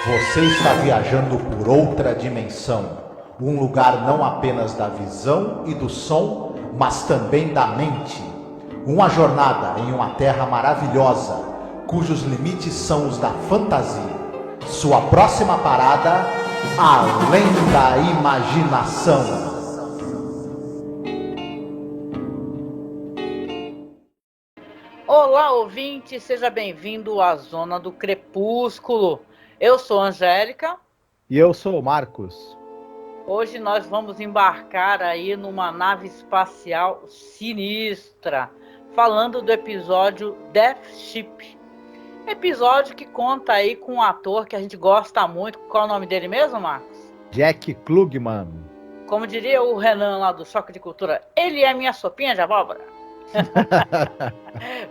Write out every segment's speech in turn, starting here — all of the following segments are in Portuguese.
Você está viajando por outra dimensão, um lugar não apenas da visão e do som, mas também da mente. Uma jornada em uma terra maravilhosa, cujos limites são os da fantasia. Sua próxima parada, além da imaginação. Olá, ouvinte, seja bem-vindo à Zona do Crepúsculo. Eu sou a Angélica. E eu sou o Marcos. Hoje nós vamos embarcar aí numa nave espacial sinistra, falando do episódio Death Ship. Episódio que conta aí com um ator que a gente gosta muito. Qual é o nome dele mesmo, Marcos? Jack Klugman. Como diria o Renan lá do Choque de Cultura, ele é minha sopinha de abóbora.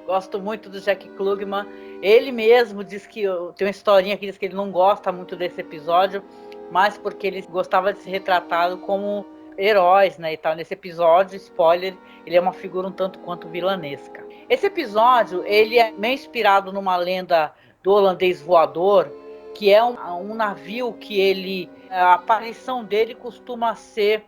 Gosto muito do Jack Klugman. Ele mesmo diz que tem uma historinha que diz que ele não gosta muito desse episódio, mas porque ele gostava de ser retratado como heróis, né, e tal. Nesse episódio, spoiler, ele é uma figura um tanto quanto vilanesca. Esse episódio, ele é meio inspirado numa lenda do holandês voador, que é um navio que a aparição dele costuma ser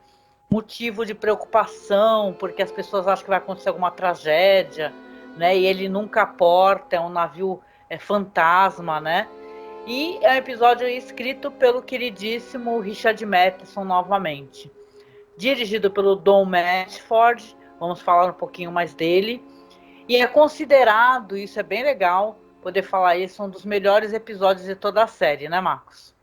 motivo de preocupação, porque as pessoas acham que vai acontecer alguma tragédia, né? E ele nunca aporta, é um navio fantasma, né? E é um episódio escrito pelo queridíssimo Richard Matheson novamente. Dirigido pelo Don Matchford, vamos falar um pouquinho mais dele. E é considerado, isso é bem legal, poder falar isso, um dos melhores episódios de toda a série, né, Marcos?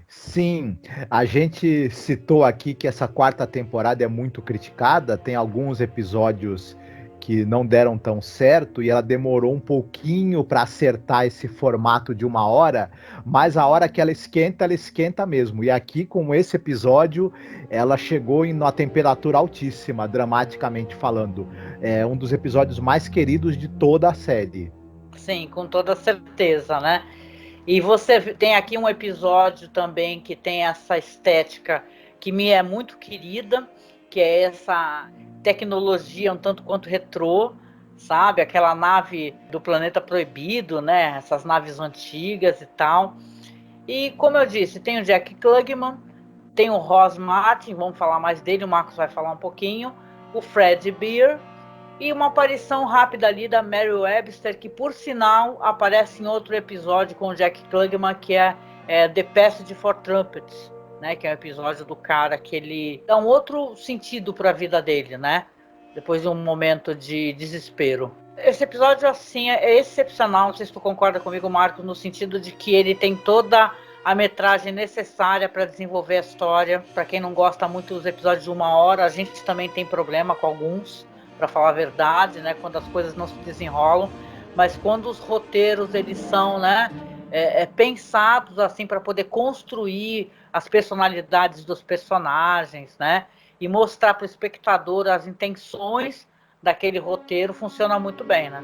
Sim, a gente citou aqui que essa quarta temporada é muito criticada, tem alguns episódios que não deram tão certo e ela demorou um pouquinho para acertar esse formato de 1 hora, mas a hora que ela esquenta mesmo. E aqui, com esse episódio, ela chegou em uma temperatura altíssima, dramaticamente falando. É um dos episódios mais queridos de toda a série. Sim, com toda certeza, né? E você tem aqui um episódio também que tem essa estética que me é muito querida, que é essa tecnologia um tanto quanto retrô, sabe? Aquela nave do Planeta Proibido, né? Essas naves antigas e tal. E como eu disse, tem o Jack Klugman, tem o Ross Martin, vamos falar mais dele, o Marcos vai falar um pouquinho, o Fred Beer, e uma aparição rápida ali da Mary Webster, que por sinal aparece em outro episódio com o Jack Klugman, que é The Passage for Trumpets, né? Que é um episódio do cara que ele dá um outro sentido para a vida dele, né? Depois de um momento de desespero. Esse episódio, assim, é excepcional, não sei se tu concorda comigo, Marcos, no sentido de que ele tem toda a metragem necessária para desenvolver a história. Para quem não gosta muito dos episódios de 1 hora, a gente também tem problema com alguns, para falar a verdade, né, quando as coisas não se desenrolam, mas quando os roteiros eles são, né, pensados assim para poder construir as personalidades dos personagens, né, e mostrar para o espectador as intenções daquele roteiro, funciona muito bem, né?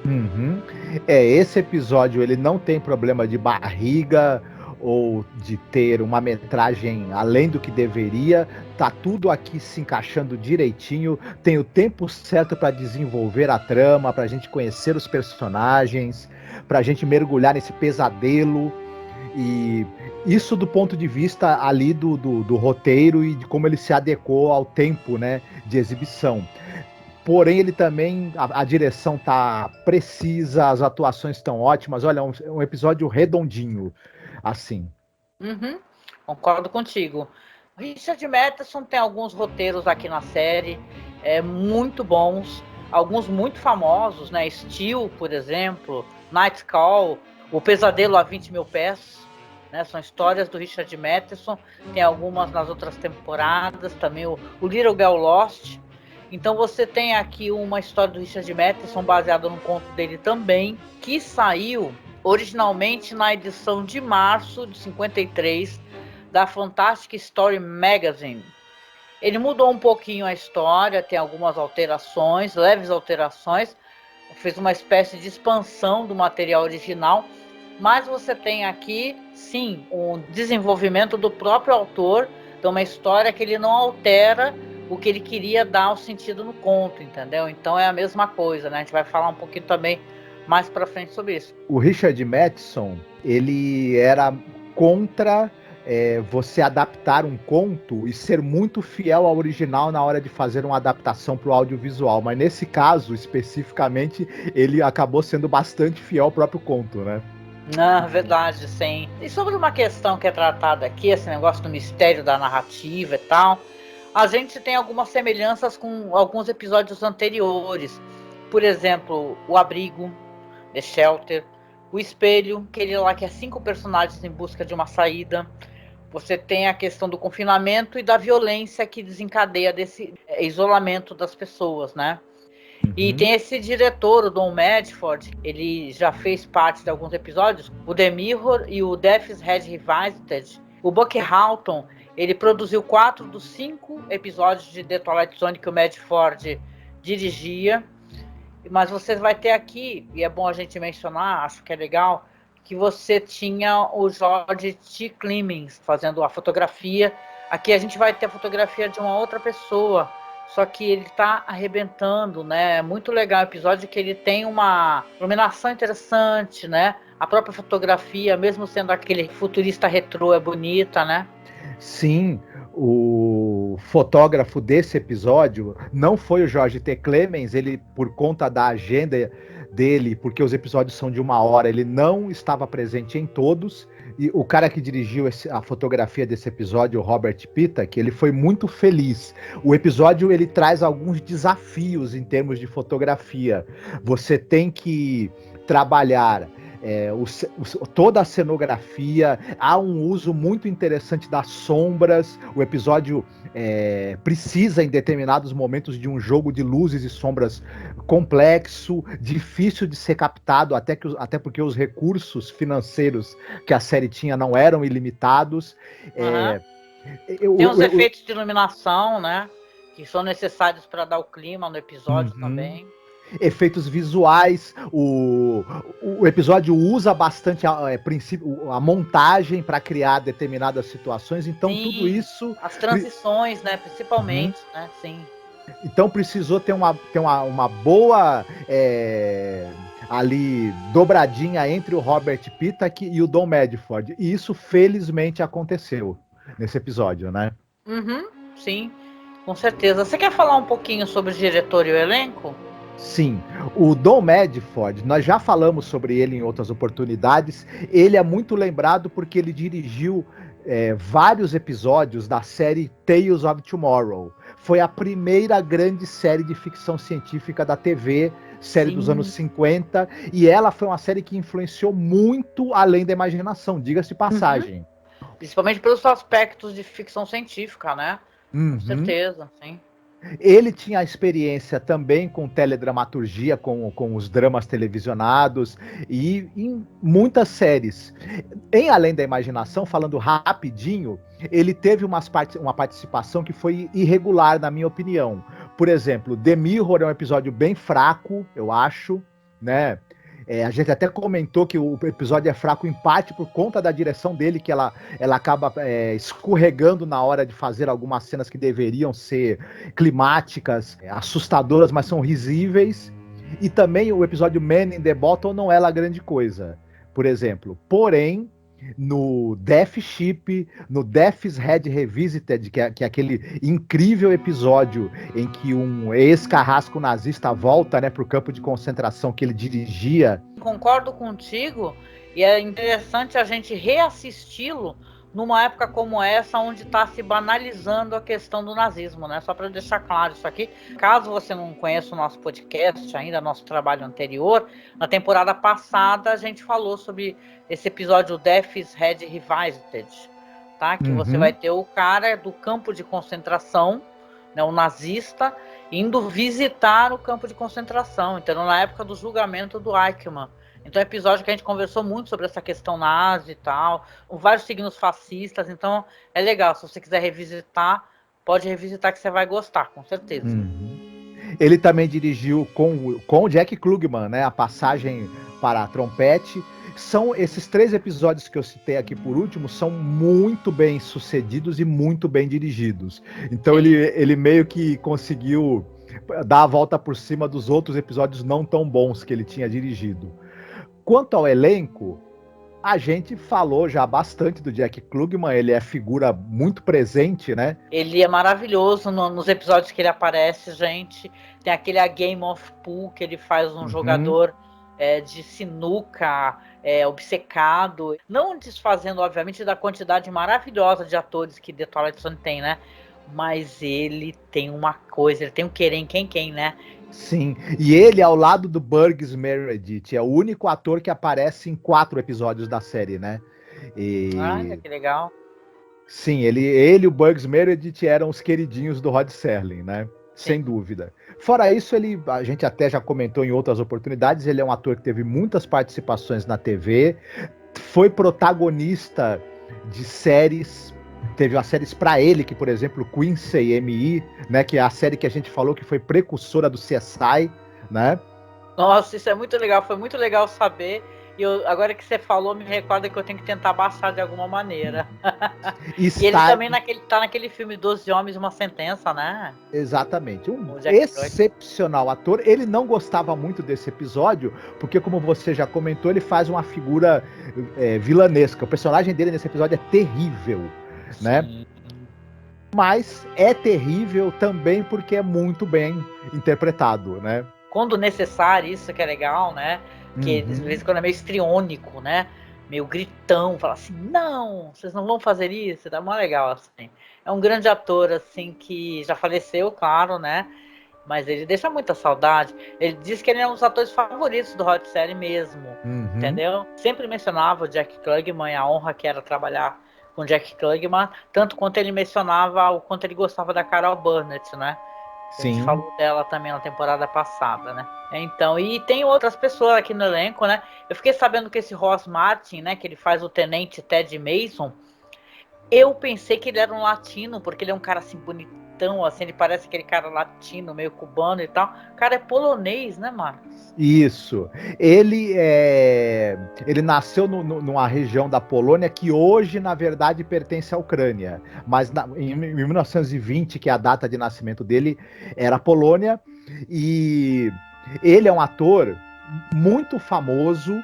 Uhum. Esse episódio ele não tem problema de barriga ou de ter uma metragem além do que deveria. Tá tudo aqui se encaixando direitinho. Tem o tempo certo para desenvolver a trama, para a gente conhecer os personagens, para a gente mergulhar nesse pesadelo. E isso do ponto de vista ali do roteiro e de como ele se adequou ao tempo, né, de exibição. Porém, ele também, a direção tá precisa, as atuações estão ótimas. Olha, um episódio redondinho, assim. Uhum, concordo contigo. Richard Matheson tem alguns roteiros aqui na série muito bons, alguns muito famosos, né? Steel, por exemplo, Night Call, O Pesadelo a 20 Mil Pés, né? São histórias do Richard Matheson, tem algumas nas outras temporadas, também o Little Girl Lost. Então você tem aqui uma história do Richard Matheson baseada no conto dele também, que saiu originalmente na edição de março de 53 da Fantastic Story Magazine. Ele mudou um pouquinho a história, tem algumas alterações, leves alterações, fez uma espécie de expansão do material original, mas você tem aqui, sim, um desenvolvimento do próprio autor, de uma história que ele não altera o que ele queria dar o sentido no conto, entendeu? Então é a mesma coisa, né? A gente vai falar um pouquinho também mais para frente sobre isso. O Richard Matheson, ele era contra você adaptar um conto e ser muito fiel ao original na hora de fazer uma adaptação para o audiovisual. Mas nesse caso, especificamente, ele acabou sendo bastante fiel ao próprio conto, né? Não, verdade, sim. E sobre uma questão que é tratada aqui, esse negócio do mistério da narrativa e tal, a gente tem algumas semelhanças com alguns episódios anteriores. Por exemplo, O Abrigo, The Shelter, O Espelho, aquele lá que é 5 personagens em busca de uma saída. Você tem a questão do confinamento e da violência que desencadeia desse isolamento das pessoas, né? E tem esse diretor, o Don Medford, ele já fez parte de alguns episódios, o The Mirror e o Death's Head Revisited. O Buck Houghton, ele produziu 4 dos 5 episódios de The Twilight Zone que o Medford dirigia. Mas você vai ter aqui, e é bom a gente mencionar, acho que é legal, que você tinha o George T. Clemens fazendo a fotografia. Aqui a gente vai ter a fotografia de uma outra pessoa, só que ele está arrebentando, né? É muito legal o episódio, que ele tem uma iluminação interessante, né? A própria fotografia, mesmo sendo aquele futurista retrô, é bonita, né? Sim, o fotógrafo desse episódio não foi o George T. Clemens, ele, por conta da agenda dele, porque os episódios são de 1 hora, ele não estava presente em todos. E o cara que dirigiu a fotografia desse episódio, o Robert Pitta, ele foi muito feliz. O episódio ele traz alguns desafios em termos de fotografia. Você tem que trabalhar toda a cenografia, há um uso muito interessante das sombras. O episódio precisa, em determinados momentos, de um jogo de luzes e sombras complexo, difícil de ser captado, até porque os recursos financeiros que a série tinha não eram ilimitados. Tem os efeitos de iluminação, né, que são necessários para dar o clima no episódio também. Efeitos visuais, o episódio usa bastante a montagem para criar determinadas situações, então sim, tudo isso... As transições, né, principalmente, né, sim. Então precisou ter uma boa ali dobradinha entre o Robert Pitta e o Don Medford, e isso felizmente aconteceu nesse episódio, né? Sim, com certeza. Você quer falar um pouquinho sobre o diretor e o elenco? Sim, o Don Medford, nós já falamos sobre ele em outras oportunidades. Ele é muito lembrado porque ele dirigiu vários episódios da série Tales of Tomorrow. Foi a primeira grande série de ficção científica da TV, série Sim. dos anos 50, e ela foi uma série que influenciou muito além da imaginação, diga-se de passagem. Principalmente pelos aspectos de ficção científica, né? Com certeza, sim. Ele tinha experiência também com teledramaturgia, com os dramas televisionados e em muitas séries. Em Além da Imaginação, falando rapidinho, ele teve uma participação que foi irregular, na minha opinião. Por exemplo, The Mirror é um episódio bem fraco, eu acho, né? A gente até comentou que o episódio é fraco em parte por conta da direção dele, que ela acaba escorregando na hora de fazer algumas cenas que deveriam ser climáticas, assustadoras, mas são risíveis. E também o episódio Man in the Bottle não é lá grande coisa, por exemplo. Porém, no Death Ship, no Death's Head Revisited, que é aquele incrível episódio em que um ex-carrasco nazista volta, né, para o campo de concentração que ele dirigia. Concordo contigo, e é interessante a gente reassisti-lo numa época como essa, onde está se banalizando a questão do nazismo, né? Só para deixar claro isso aqui. Caso você não conheça o nosso podcast ainda, nosso trabalho anterior, na temporada passada a gente falou sobre esse episódio Death's Head Revisited, tá? Que você vai ter o cara do campo de concentração, né, o nazista, indo visitar o campo de concentração, então na época do julgamento do Eichmann. Então é um episódio que a gente conversou muito sobre essa questão nazi e tal, vários signos fascistas, então é legal, se você quiser revisitar, pode revisitar que você vai gostar, com certeza. Ele também dirigiu com o Jack Klugman, né, a Passagem para a Trompete. São esses 3 episódios que eu citei aqui por último, são muito bem sucedidos e muito bem dirigidos. Então ele meio que conseguiu dar a volta por cima dos outros episódios não tão bons que ele tinha dirigido. Quanto ao elenco, A gente falou já bastante do Jack Klugman, ele é figura muito presente, né? Ele é maravilhoso nos episódios que ele aparece, gente. Tem aquele A Game of Pool, que ele faz um jogador de sinuca obcecado. Não desfazendo, obviamente, da quantidade maravilhosa de atores que The Twilight Zone tem, né? Mas ele tem uma coisa, ele tem um querer em quem, né? Sim, e ele ao lado do Burgess Meredith é o único ator que aparece em 4 episódios da série, né? Olha, que legal. Sim, ele e o Burgess Meredith eram os queridinhos do Rod Serling, né? Sim. Sem dúvida. Fora isso, a gente até já comentou em outras oportunidades, ele é um ator que teve muitas participações na TV, foi protagonista de séries. Teve umas séries para ele, que, por exemplo, Quincy M.I., né, que é a série que a gente falou que foi precursora do CSI, né? Nossa, isso é muito legal, foi muito legal saber. E agora que você falou, me recorda que eu tenho que tentar baixar de alguma maneira. E ele também tá naquele filme 12 Homens e uma Sentença, né? Exatamente. Um excepcional ator. Ele não gostava muito desse episódio, porque, como você já comentou, ele faz uma figura vilanesca. O personagem dele nesse episódio é terrível, né? Mas é terrível também porque é muito bem interpretado, né? Quando necessário, isso que é legal, né? Que de vez em quando é meio estriônico, né? Meio gritão, fala assim, não, vocês não vão fazer isso, tá mó legal, assim. É um grande ator, assim, que já faleceu, claro, né? Mas ele deixa muita saudade. Ele diz que ele é um dos atores favoritos do Rod Serling mesmo, entendeu? Sempre mencionava o Jack Klugman e a honra que era trabalhar com Jack Klugman, tanto quanto ele mencionava o quanto ele gostava da Carol Burnett, né? Sim. A gente falou dela também na temporada passada, né? Então, e tem outras pessoas aqui no elenco, né? Eu fiquei sabendo que esse Ross Martin, né, que ele faz o Tenente Ted Mason, eu pensei que ele era um latino, porque ele é um cara assim bonitão, assim, ele parece aquele cara latino, meio cubano e tal. O cara é polonês, né, Marcos? Isso. Ele nasceu numa região da Polônia que hoje, na verdade, pertence à Ucrânia. Mas em 1920, que é a data de nascimento dele, era a Polônia. E ele é um ator muito famoso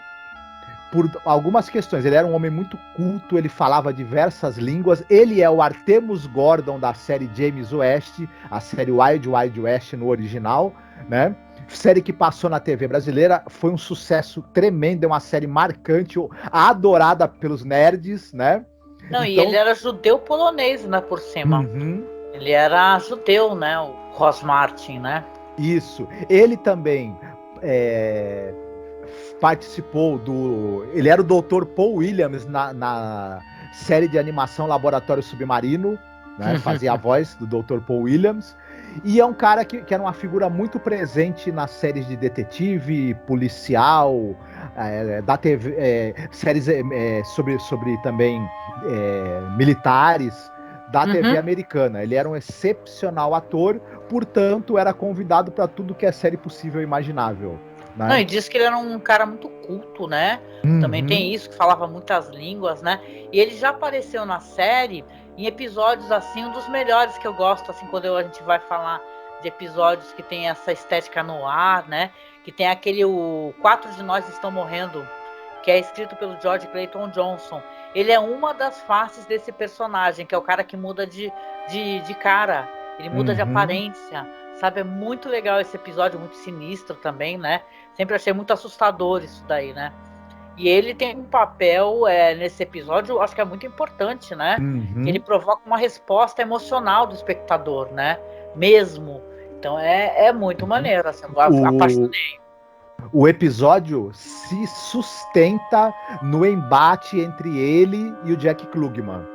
por algumas questões. Ele era um homem muito culto, ele falava diversas línguas. Ele é o Artemus Gordon da série James West, a série Wild Wild West no original, né? Série que passou na TV brasileira, foi um sucesso tremendo, é uma série marcante, adorada pelos nerds, né? Não, e ele era judeu polonês, né, por cima. Ele era judeu, né, o Ross Martin, né? Isso. Ele também participou ele era o Dr. Paul Williams na série de animação Laboratório Submarino, né? Fazia a voz do Dr. Paul Williams. E é um cara que era uma figura muito presente nas séries de detetive, policial, da TV, séries sobre também militares da TV americana. Ele era um excepcional ator, portanto, era convidado para tudo que é série possível e imaginável. Né? Não, e diz que ele era um cara muito culto, né? Também tem isso, que falava muitas línguas, né? E ele já apareceu na série em episódios, assim, um dos melhores que eu gosto, assim, quando a gente vai falar de episódios que tem essa estética no ar, né? Que tem aquele o 4 de Nós Estão Morrendo, que é escrito pelo George Clayton Johnson. Ele é uma das faces desse personagem, que é o cara que muda de cara, ele muda de aparência, sabe? É muito legal esse episódio, muito sinistro também, né? Sempre achei muito assustador isso daí, né? E ele tem um papel nesse episódio, acho que é muito importante, né? Ele provoca uma resposta emocional do espectador, né? Mesmo. Então é muito maneiro, assim, eu apaixonei. O episódio se sustenta no embate entre ele e o Jack Klugman.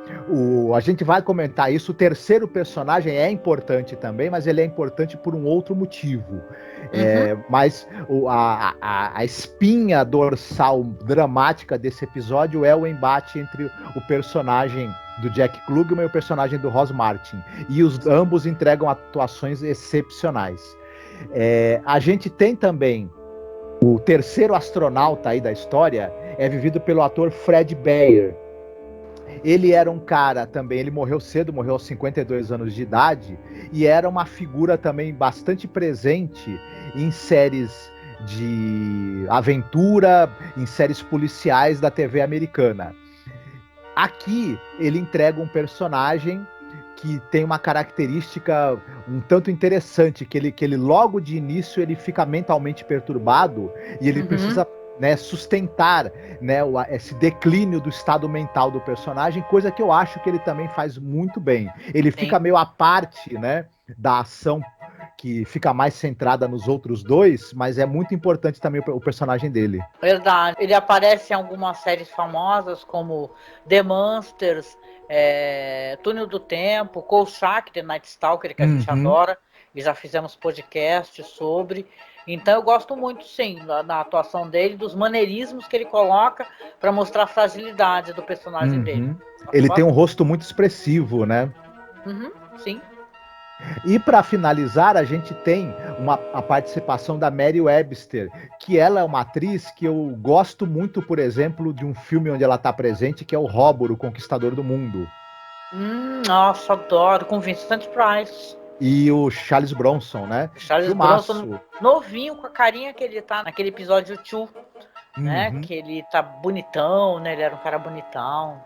A gente vai comentar isso. O terceiro personagem é importante também, mas ele é importante por um outro motivo. Mas a espinha dorsal dramática desse episódio é o embate entre o personagem do Jack Klugman e o personagem do Ross Martin. E ambos entregam atuações excepcionais. A gente tem também o terceiro astronauta aí da história, é vivido pelo ator Fred Beyer. Ele era um cara também, ele morreu cedo, morreu aos 52 anos de idade, e era uma figura também bastante presente em séries de aventura em séries policiais da TV americana. Aqui ele entrega um personagem que tem uma característica um tanto interessante, que ele logo de início ele fica mentalmente perturbado e ele precisa, né, sustentar, né, esse declínio do estado mental do personagem, coisa que eu acho que ele também faz muito bem. Ele fica meio à parte, né, da ação que fica mais centrada nos outros dois, mas é muito importante também o personagem dele. Verdade. Ele aparece em algumas séries famosas como The Monsters, Túnel do Tempo, Kolchak, The Night Stalker, que a gente adora, e já fizemos podcast sobre. Então eu gosto muito, sim, da atuação dele, dos maneirismos que ele coloca para mostrar a fragilidade do personagem dele. Ele tem um rosto muito expressivo, né? Sim. E para finalizar, a gente tem a participação da Mary Webster, que ela é uma atriz que eu gosto muito, por exemplo, de um filme onde ela está presente, que é o Robor, o Conquistador do Mundo. Nossa, adoro, com Vincent Price. E o Charles Bronson, né? Charles Bronson, novinho, com a carinha que ele tá naquele episódio 2, né? Que ele tá bonitão, né? Ele era um cara bonitão.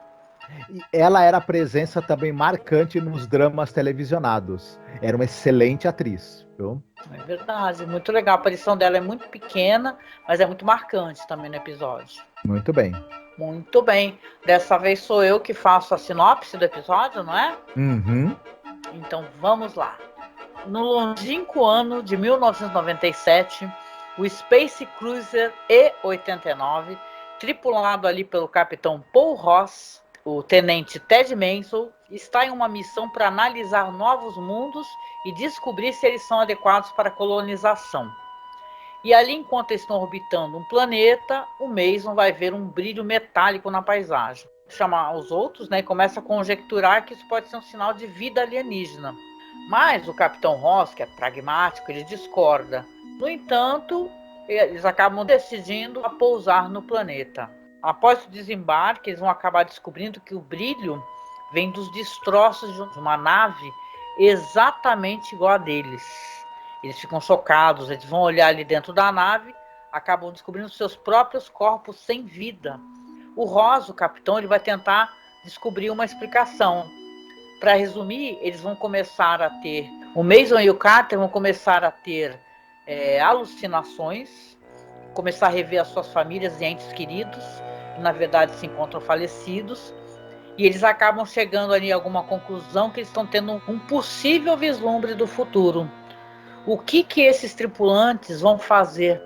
E ela era presença também marcante nos dramas televisionados. Era uma excelente atriz, viu? É verdade, muito legal. A aparição dela é muito pequena, mas é muito marcante também no episódio. Muito bem. Muito bem. Dessa vez sou eu que faço a sinopse do episódio, não é? Então vamos lá. No longínquo ano de 1997, o Space Cruiser E-89, tripulado ali pelo capitão Paul Ross, o tenente Ted Mansell, está em uma missão para analisar novos mundos e descobrir se eles são adequados para a colonização. E ali, enquanto eles estão orbitando um planeta, o Mason vai ver um brilho metálico na paisagem. Chama os outros, né, e começa a conjecturar que isso pode ser um sinal de vida alienígena. Mas o capitão Ross, que é pragmático, ele discorda. No entanto, eles acabam decidindo a pousar no planeta. Após o desembarque, eles vão acabar descobrindo que o brilho vem dos destroços de uma nave exatamente igual a deles. Eles ficam chocados, eles vão olhar ali dentro da nave, acabam descobrindo seus próprios corpos sem vida. O Ross, o capitão, ele vai tentar descobrir uma explicação. Para resumir, eles vão começar a ter... O Mason e o Carter vão começar a ter alucinações, começar a rever as suas famílias e entes queridos, que na verdade se encontram falecidos, e eles acabam chegando ali a alguma conclusão que eles estão tendo um possível vislumbre do futuro. O que esses tripulantes vão fazer?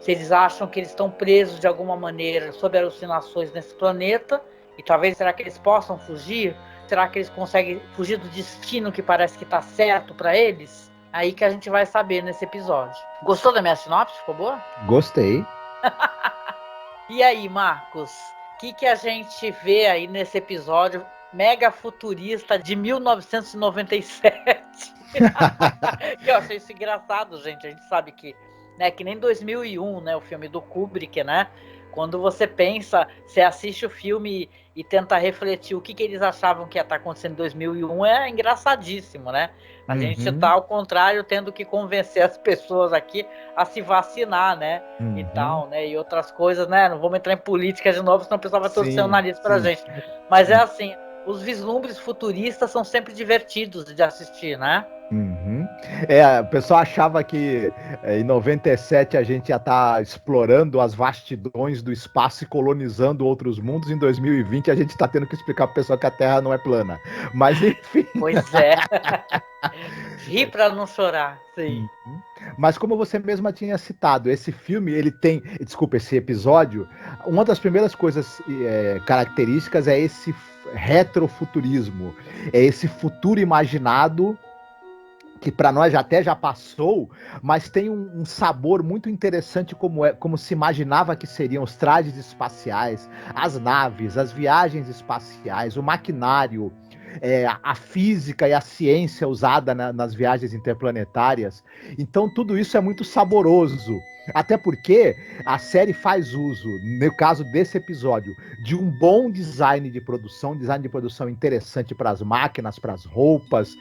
Se eles acham que eles estão presos de alguma maneira sob alucinações nesse planeta, e talvez será que eles possam fugir? Será que eles conseguem fugir do destino que parece que está certo para eles? Aí que a gente vai saber nesse episódio. Gostou da minha sinopse? Ficou boa? Gostei. E aí, Marcos? O que a gente vê aí nesse episódio mega futurista de 1997? Eu achei isso engraçado, gente. A gente sabe que, né, que nem 2001, né, o filme do Kubrick, né? Quando você pensa, você assiste o filme e tenta refletir o que eles achavam que ia estar acontecendo em 2001, é engraçadíssimo, né? A gente tá, ao contrário, tendo que convencer as pessoas aqui a se vacinar, né? E tal, né? E outras coisas, né? Não vamos entrar em política de novo, senão o pessoal vai torcer o nariz pra gente. Mas é assim, os vislumbres futuristas são sempre divertidos de assistir, né? O pessoal achava que em 97 a gente ia estar explorando as vastidões do espaço e colonizando outros mundos. Em 2020 a gente está tendo que explicar para o pessoal que a Terra não é plana. Mas enfim. Pois é. Ri para não chorar, sim. Mas como você mesma tinha citado, esse filme, ele tem... Desculpa, esse episódio, uma das primeiras coisas características é esse retrofuturismo. É esse futuro imaginado que para nós já passou, mas tem um sabor muito interessante como se imaginava que seriam os trajes espaciais, as naves, as viagens espaciais, o maquinário. a física e a ciência usada nas viagens interplanetárias. Então tudo isso é muito saboroso. Até porque a série faz uso, no caso desse episódio, de um bom design de produção interessante para as máquinas, para as roupas,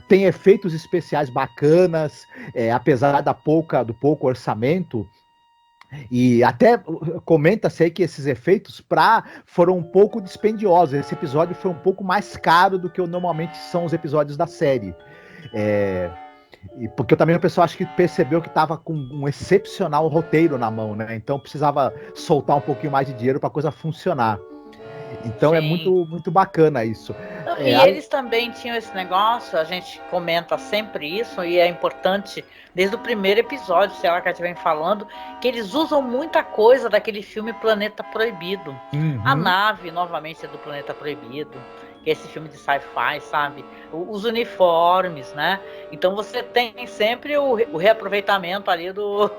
tem efeitos especiais bacanas, apesar do pouco orçamento. E até comenta-se aí que esses efeitos foram um pouco dispendiosos. Esse episódio foi um pouco mais caro do que normalmente são os episódios da série. Porque também o pessoal acho que percebeu que estava com um excepcional roteiro na mão, né? Então precisava soltar um pouquinho mais de dinheiro para a coisa funcionar. Então Sim. é muito, muito bacana isso. E eles também tinham esse negócio, a gente comenta sempre isso, e é importante, desde o primeiro episódio, se ela que vem falando, que eles usam muita coisa daquele filme Planeta Proibido. Uhum. A nave, novamente, é do Planeta Proibido, que é esse filme de sci-fi, sabe? Os uniformes, né? Então você tem sempre o reaproveitamento ali do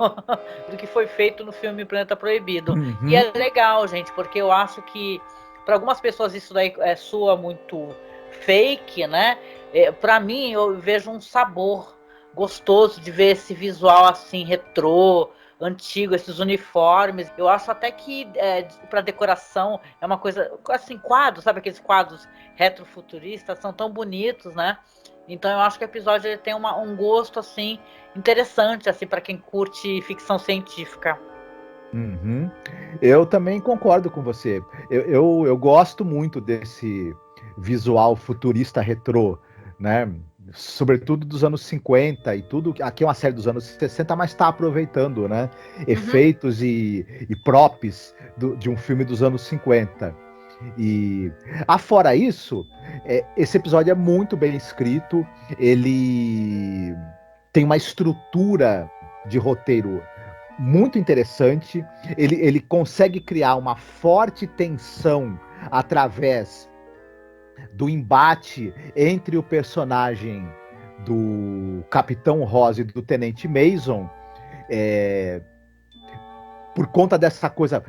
que foi feito no filme Planeta Proibido. Uhum. E é legal, gente, porque eu acho que para algumas pessoas isso daí soa muito fake, né? Para mim, eu vejo um sabor gostoso de ver esse visual assim, retrô, antigo, esses uniformes. Eu acho até que para decoração é uma coisa, assim, quadros, sabe aqueles quadros retrofuturistas, são tão bonitos, né? Então eu acho que o episódio ele tem um gosto assim interessante assim para quem curte ficção científica. Uhum. Eu também concordo com você. Eu gosto muito desse visual futurista retrô, né? Sobretudo dos anos 50 e tudo. Aqui é uma série dos anos 60, mas está aproveitando, né? Efeitos e props de um filme dos anos 50. E afora isso, esse episódio é muito bem escrito. Ele tem uma estrutura de roteiro muito interessante. Ele consegue criar uma forte tensão através do embate entre o personagem do Capitão Ross e do Tenente Mason. Por conta dessa coisa,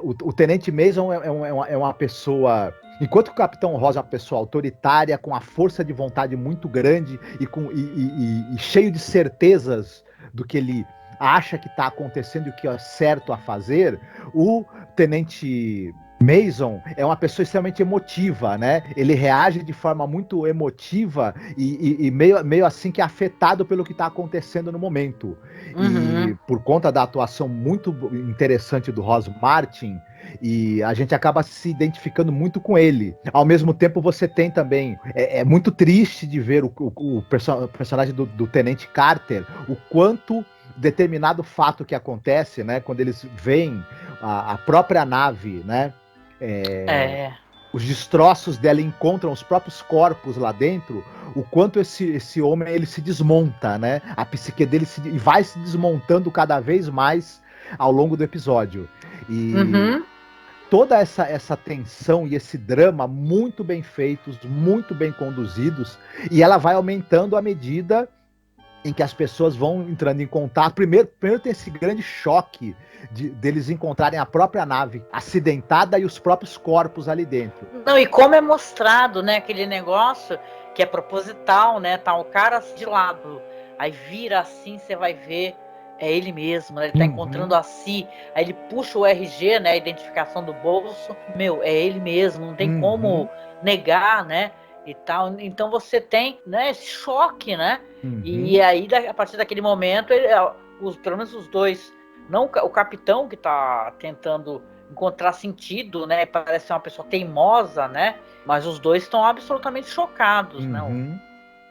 o Tenente Mason é uma pessoa. Enquanto o Capitão Ross é uma pessoa autoritária, com a força de vontade muito grande e cheio de certezas do que ele acha que está acontecendo e o que é certo a fazer, o Tenente Mason é uma pessoa extremamente emotiva, né? Ele reage de forma muito emotiva e meio assim que é afetado pelo que está acontecendo no momento. E por conta da atuação muito interessante do Ross Martin, e a gente acaba se identificando muito com ele. Ao mesmo tempo, você tem também... É muito triste de ver o personagem do Tenente Carter, o quanto determinado fato que acontece, né? Quando eles veem a própria nave, né? Os destroços dela encontram os próprios corpos lá dentro, o quanto esse homem ele se desmonta, né? A psique dele vai se desmontando cada vez mais ao longo do episódio. E toda essa tensão e esse drama muito bem feitos, muito bem conduzidos, e ela vai aumentando à medida em que as pessoas vão entrando em contato. Primeiro tem esse grande choque deles encontrarem a própria nave acidentada e os próprios corpos ali dentro. Não, e como é mostrado, né, aquele negócio que é proposital, né, tá o cara de lado, aí vira assim, você vai ver, é ele mesmo, né, ele tá encontrando a si, aí ele puxa o RG, né, a identificação do bolso, é ele mesmo, não tem como negar, né, e tal. Então você tem, né, esse choque, né, e aí a partir daquele momento, pelo menos os dois, não o capitão que tá tentando encontrar sentido, né, parece ser uma pessoa teimosa, né, mas os dois estão absolutamente chocados, né.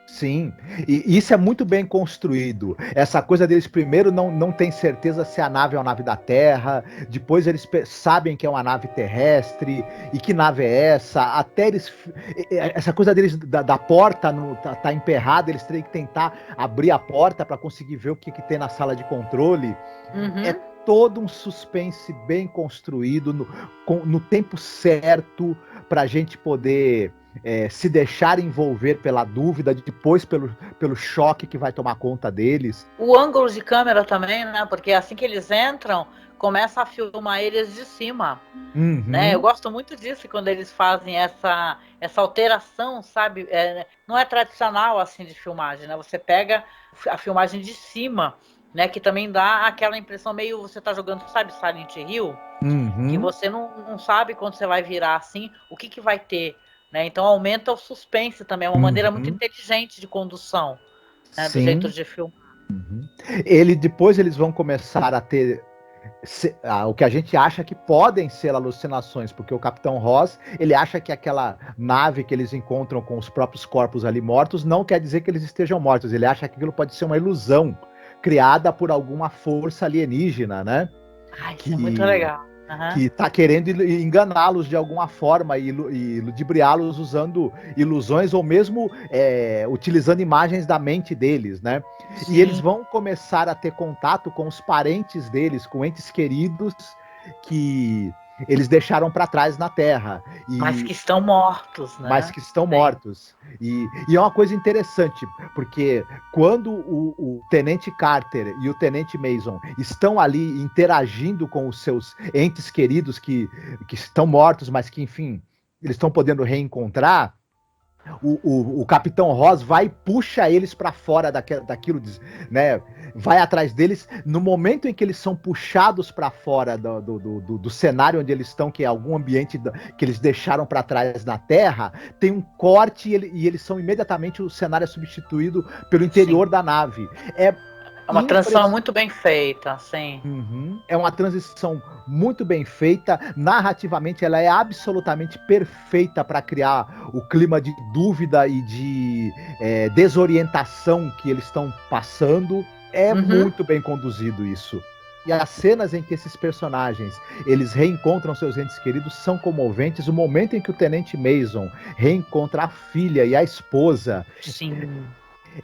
Sim, e isso é muito bem construído. Essa coisa deles primeiro não tem certeza se a nave é uma nave da Terra, depois eles sabem que é uma nave terrestre, e que nave é essa, até eles... Essa coisa deles da porta tá emperrada, eles têm que tentar abrir a porta para conseguir ver o que tem na sala de controle. É todo um suspense bem construído, no tempo certo, para a gente poder se deixar envolver pela dúvida, depois pelo choque que vai tomar conta deles. O ângulo de câmera também, né? Porque assim que eles entram, começa a filmar eles de cima. Uhum. Né? Eu gosto muito disso quando eles fazem essa alteração, sabe? Não é tradicional assim de filmagem, né? Você pega a filmagem de cima, né? Que também dá aquela impressão meio você tá jogando, sabe, Silent Hill, que você não sabe quando você vai virar assim, o que vai ter, né? Então aumenta o suspense também, é uma maneira muito inteligente de condução, né? Do jeito de filmar. Depois eles vão começar a ter o que a gente acha que podem ser alucinações, porque o Capitão Ross, ele acha que aquela nave que eles encontram com os próprios corpos ali mortos não quer dizer que eles estejam mortos, ele acha que aquilo pode ser uma ilusão criada por alguma força alienígena, né? Isso é muito legal. Que está querendo enganá-los de alguma forma e ludibriá-los usando ilusões ou mesmo utilizando imagens da mente deles, né? Sim. E eles vão começar a ter contato com os parentes deles, com entes queridos que eles deixaram para trás na Terra. Mas que estão mortos, né? Mas que estão mortos. E é uma coisa interessante, porque quando o Tenente Carter e o Tenente Mason estão ali interagindo com os seus entes queridos que estão mortos, mas que, enfim, eles estão podendo reencontrar, o Capitão Ross vai e puxa eles para fora daquilo, né? Vai atrás deles. No momento em que eles são puxados para fora do cenário onde eles estão, que é algum ambiente que eles deixaram para trás na Terra, tem um corte e eles são imediatamente, o cenário é substituído pelo interior da nave. É uma transição muito bem feita, sim. É uma transição muito bem feita. Narrativamente, ela é absolutamente perfeita para criar o clima de dúvida e de desorientação que eles estão passando. É muito bem conduzido isso. E as cenas em que esses personagens eles reencontram seus entes queridos são comoventes. O momento em que o Tenente Mason reencontra a filha e a esposa. Sim.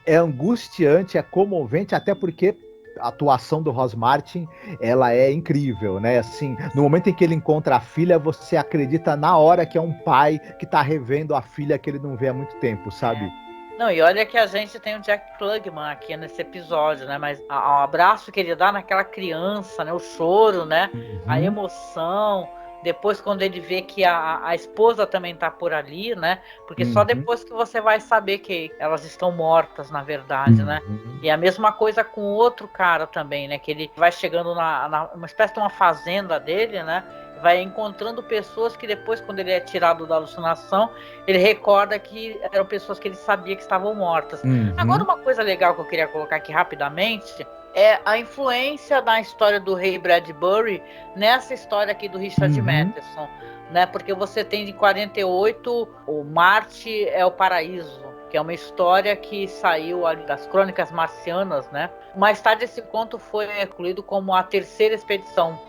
É angustiante, é comovente, até porque a atuação do Ross Martin, ela é incrível, né? Assim, no momento em que ele encontra a filha, você acredita na hora que é um pai que tá revendo a filha que ele não vê há muito tempo, sabe? Não, e olha que a gente tem o Jack Klugman aqui nesse episódio, né? Mas o abraço que ele dá naquela criança, né? O choro, né? A emoção. Depois, quando ele vê que a esposa também tá por ali, né? Porque só depois que você vai saber que elas estão mortas, na verdade, né? E a mesma coisa com o outro cara também, né? Que ele vai chegando uma espécie de uma fazenda dele, né? Vai encontrando pessoas que depois, quando ele é tirado da alucinação, ele recorda que eram pessoas que ele sabia que estavam mortas. Agora, uma coisa legal que eu queria colocar aqui rapidamente é a influência da história do Ray Bradbury nessa história aqui do Richard Matheson, né? Porque você tem de 48 o Marte é o Paraíso, que é uma história que saiu ali das Crônicas Marcianas, né? Mais tarde esse conto foi incluído como a terceira expedição,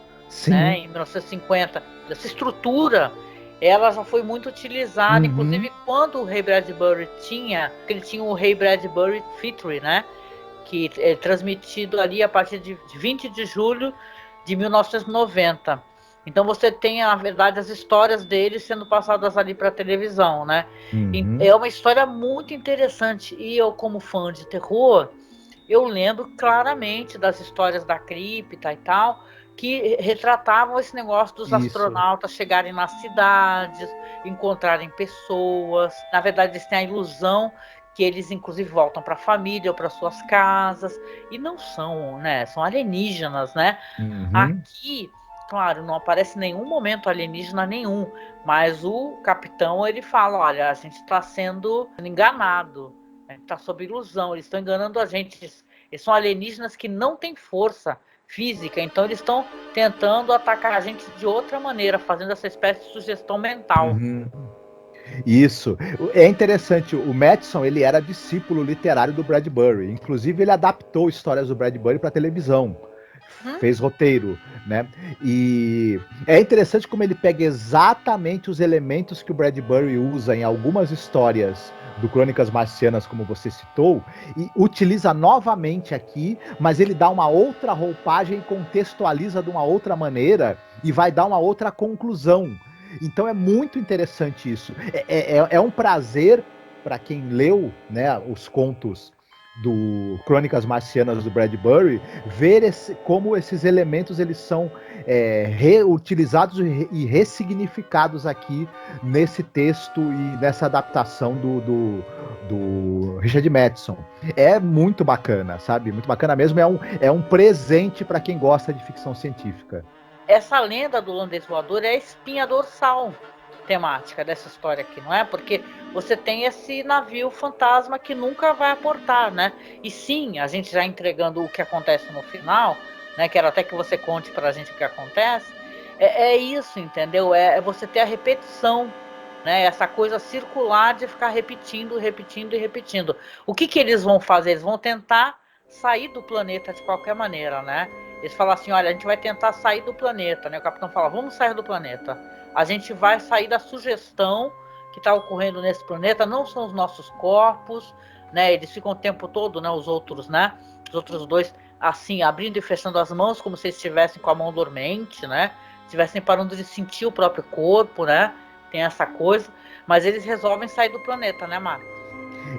né? Em 1950. Essa estrutura ela já foi muito utilizada, inclusive quando o Ray Bradbury ele tinha o Ray Bradbury Theatre, né? Que é transmitido ali a partir de 20 de julho de 1990. Então você tem, na verdade, as histórias dele sendo passadas ali para a televisão, né? É uma história muito interessante. E eu, como fã de terror, eu lembro claramente das histórias da cripta e tal, que retratavam esse negócio dos astronautas chegarem nas cidades, encontrarem pessoas. Na verdade, eles têm a ilusão que eles inclusive voltam para a família ou para suas casas, e não são, né? São alienígenas, né? Aqui, claro, não aparece nenhum momento alienígena nenhum, mas o capitão, ele fala, olha, a gente está sendo enganado, a gente está sob ilusão, eles estão enganando a gente, eles são alienígenas que não têm força física, então eles estão tentando atacar a gente de outra maneira, fazendo essa espécie de sugestão mental. Isso. É interessante, o Matheson, ele era discípulo literário do Bradbury. Inclusive, ele adaptou histórias do Bradbury para televisão. Fez roteiro, né? E é interessante como ele pega exatamente os elementos que o Bradbury usa em algumas histórias do Crônicas Marcianas, como você citou, e utiliza novamente aqui, mas ele dá uma outra roupagem e contextualiza de uma outra maneira e vai dar uma outra conclusão. Então é muito interessante isso. É um prazer para quem leu, né, os contos do Crônicas Marcianas do Bradbury, ver como esses elementos eles são reutilizados e ressignificados aqui nesse texto e nessa adaptação do Richard Matheson. É muito bacana, sabe? Muito bacana mesmo. É um presente para quem gosta de ficção científica. Essa lenda do holandês voador é a espinha dorsal temática dessa história aqui, não é? Porque você tem esse navio fantasma que nunca vai aportar, né? E sim, a gente já entregando o que acontece no final, né? Quero até que você conte pra gente o que acontece. É isso, entendeu? É você ter a repetição, né? Essa coisa circular de ficar repetindo, repetindo e repetindo. O que eles vão fazer? Eles vão tentar sair do planeta de qualquer maneira, né? Eles falam assim, olha, a gente vai tentar sair do planeta, né? O capitão fala, vamos sair do planeta. A gente vai sair da sugestão que está ocorrendo nesse planeta, não são os nossos corpos, né? Eles ficam o tempo todo, né? Os outros dois, assim, abrindo e fechando as mãos, como se estivessem com a mão dormente, né? Estivessem parando de sentir o próprio corpo, né? Tem essa coisa, mas eles resolvem sair do planeta, né, Marcos?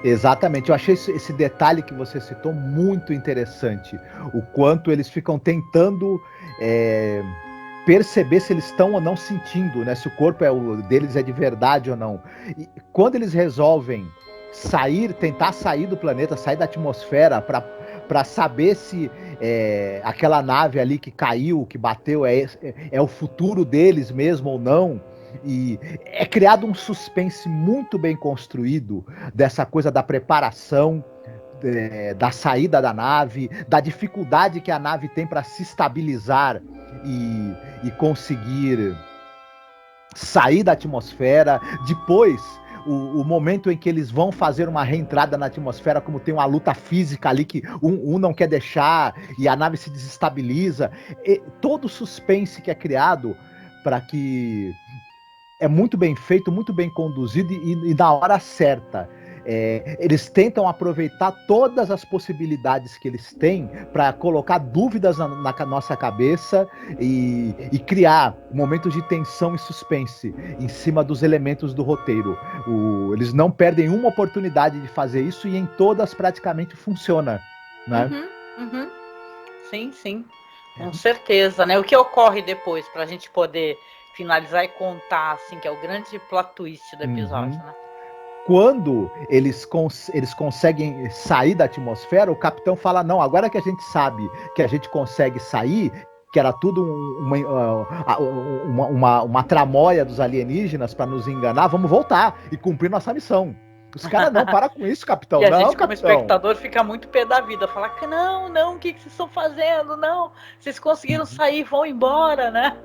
Exatamente, eu achei esse detalhe que você citou muito interessante. O quanto eles ficam tentando perceber se eles estão ou não sentindo, né? Se o corpo deles é de verdade ou não. E quando eles resolvem tentar sair do planeta, sair da atmosfera, para saber se aquela nave ali que caiu, que bateu, é o futuro deles mesmo ou não. E é criado um suspense muito bem construído dessa coisa da preparação, da saída da nave, da dificuldade que a nave tem para se estabilizar e conseguir sair da atmosfera. Depois, o momento em que eles vão fazer uma reentrada na atmosfera, como tem uma luta física ali que um não quer deixar e a nave se desestabiliza. Todo o suspense que é criado para que é muito bem feito, muito bem conduzido e na hora certa. Eles tentam aproveitar todas as possibilidades que eles têm para colocar dúvidas na nossa cabeça e criar momentos de tensão e suspense em cima dos elementos do roteiro. Eles não perdem uma oportunidade de fazer isso e em todas praticamente funciona, né? Uhum. Sim, com certeza, né? O que ocorre depois para a gente poder finalizar e contar, assim, que é o grande plot twist do episódio, né? Quando eles conseguem sair da atmosfera, o capitão fala, não, agora que a gente sabe que a gente consegue sair, que era tudo uma tramóia dos alienígenas para nos enganar, vamos voltar e cumprir nossa missão. Os caras, não, para com isso, capitão. E a não, gente, como capitão. espectador, fica muito pé da vida. Fala que não, o que vocês estão fazendo? Não, vocês conseguiram sair, vão embora, né?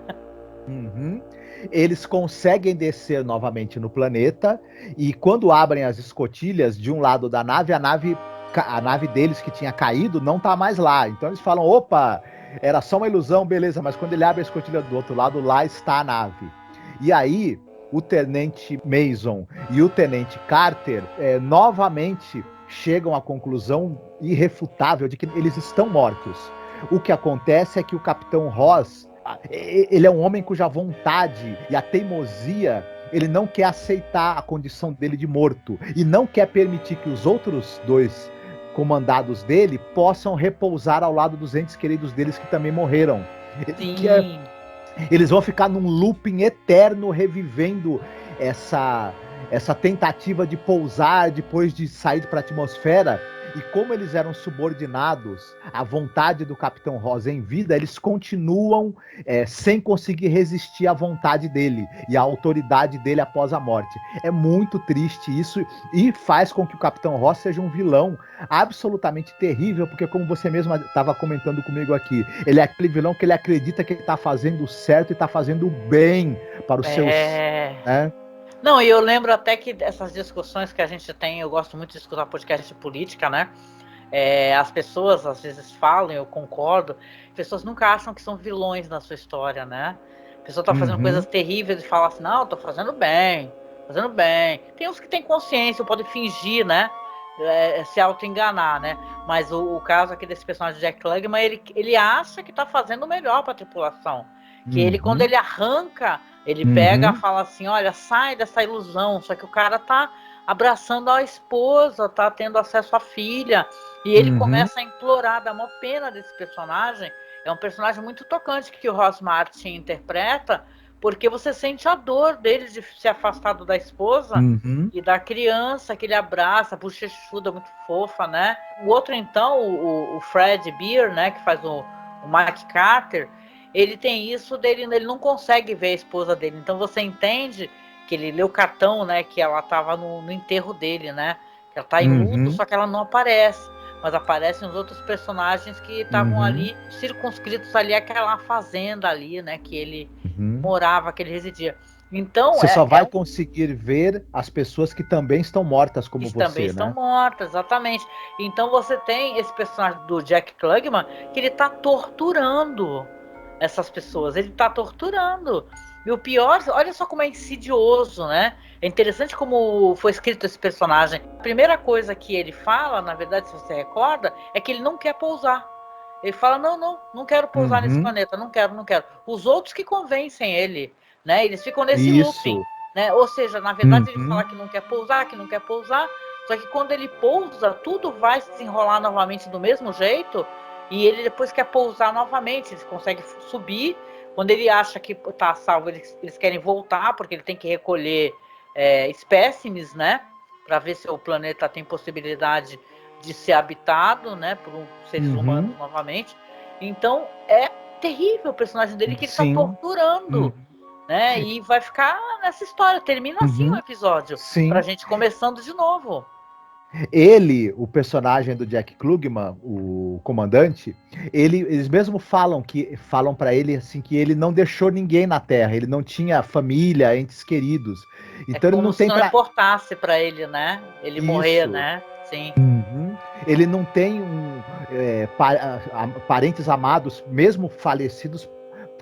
Eles conseguem descer novamente no planeta e quando abrem as escotilhas de um lado da nave, a nave deles que tinha caído não tá mais lá. Então eles falam, opa, era só uma ilusão, beleza, mas quando ele abre a escotilha do outro lado, lá está a nave. E aí, o Tenente Mason e o Tenente Carter novamente chegam à conclusão irrefutável de que eles estão mortos. O que acontece é que o Capitão Ross, ele é um homem cuja vontade e a teimosia, ele não quer aceitar a condição dele de morto e não quer permitir que os outros dois comandados dele possam repousar ao lado dos entes queridos deles que também morreram. Eles vão ficar num looping eterno revivendo essa tentativa de pousar depois de sair para a atmosfera. E como eles eram subordinados à vontade do Capitão Ross em vida, eles continuam sem conseguir resistir à vontade dele e à autoridade dele após a morte. É muito triste isso e faz com que o Capitão Ross seja um vilão absolutamente terrível, porque como você mesmo estava comentando comigo aqui, ele é aquele vilão que ele acredita que ele está fazendo certo e está fazendo bem para os seus... Né? Não, e eu lembro até que essas discussões que a gente tem, eu gosto muito de escutar podcast de política, né? As pessoas às vezes falam, eu concordo, pessoas nunca acham que são vilões na sua história, né? A pessoa tá fazendo coisas terríveis e fala assim, não, tô fazendo bem. Tem uns que têm consciência, podem fingir, né? Se auto-enganar, né? Mas o caso aqui desse personagem Jack Klugman, ele acha que tá fazendo o melhor pra tripulação. Que ele, quando ele arranca, ele pega e fala assim, olha, sai dessa ilusão. Só que o cara tá abraçando a esposa, tá tendo acesso à filha. E ele começa a implorar, dá uma pena desse personagem. É um personagem muito tocante que o Ross Martin interpreta, porque você sente a dor dele de ser afastado da esposa e da criança que ele abraça, bochechuda, muito fofa, né? O outro, então, o Fred Beer, né, que faz o Mike Carter, ele tem isso dele, ele não consegue ver a esposa dele. Então você entende que ele lê o cartão, né, que ela estava no enterro dele, né? Que ela está em luto, só que ela não aparece. Mas aparecem os outros personagens que estavam ali, circunscritos ali àquela fazenda ali, né? Que ele morava, que ele residia. Então, você só vai conseguir ver as pessoas que também estão mortas como você, também estão mortas, exatamente. Então você tem esse personagem do Jack Klugman que ele está torturando essas pessoas. Ele está torturando. E o pior, olha só como é insidioso, né? É interessante como foi escrito esse personagem. A primeira coisa que ele fala, na verdade, se você recorda, é que ele não quer pousar. Ele fala, não quero pousar nesse planeta, não quero. Os outros que convencem ele, né? Eles ficam nesse looping, né? Ou seja, na verdade ele fala que não quer pousar, só que quando ele pousa, tudo vai se desenrolar novamente do mesmo jeito, e ele depois quer pousar novamente, ele consegue subir. Quando ele acha que está salvo, eles querem voltar, porque ele tem que recolher espécimes, né? Para ver se o planeta tem possibilidade de ser habitado, né? Por seres humanos novamente. Então, é terrível o personagem dele, que ele está torturando, né? E vai ficar nessa história. Termina assim o episódio. Pra gente começando de novo. Ele, o personagem do Jack Klugman, o comandante, eles mesmo falam para ele assim que ele não deixou ninguém na Terra, ele não tinha família, entes queridos. Então ele não tem não importasse para ele, né? Ele morrer, né? Sim. Ele não tem parentes amados, mesmo falecidos,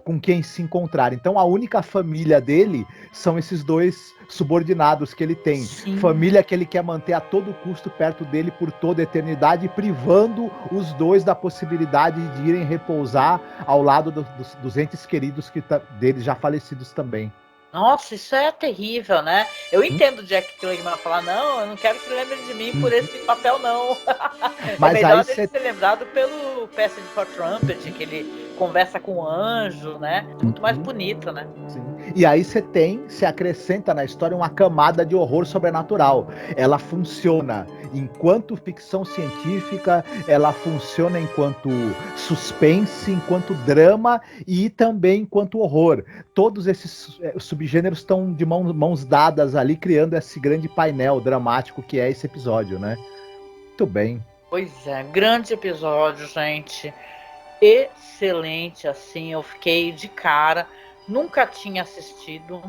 com quem se encontrar. Então a única família dele são esses dois subordinados que ele tem. Família que ele quer manter a todo custo perto dele por toda a eternidade, privando os dois da possibilidade de irem repousar ao lado dos entes queridos deles já falecidos também. Nossa, isso é terrível, né? Eu entendo o Jack Klugman falar, não, eu não quero que lembrem de mim por esse papel, não. Mas é melhor ele ser lembrado pelo Passage for Trumpet, que ele conversa com o anjo, né? Muito mais bonito, né? Sim. E aí se acrescenta na história uma camada de horror sobrenatural. Ela funciona enquanto ficção científica, ela funciona enquanto suspense, enquanto drama e também enquanto horror. Todos esses subgêneros estão de mãos dadas ali, criando esse grande painel dramático que é esse episódio, né? Muito bem. Pois é, grande episódio, gente. Excelente, assim, eu fiquei de cara. Nunca tinha assistido.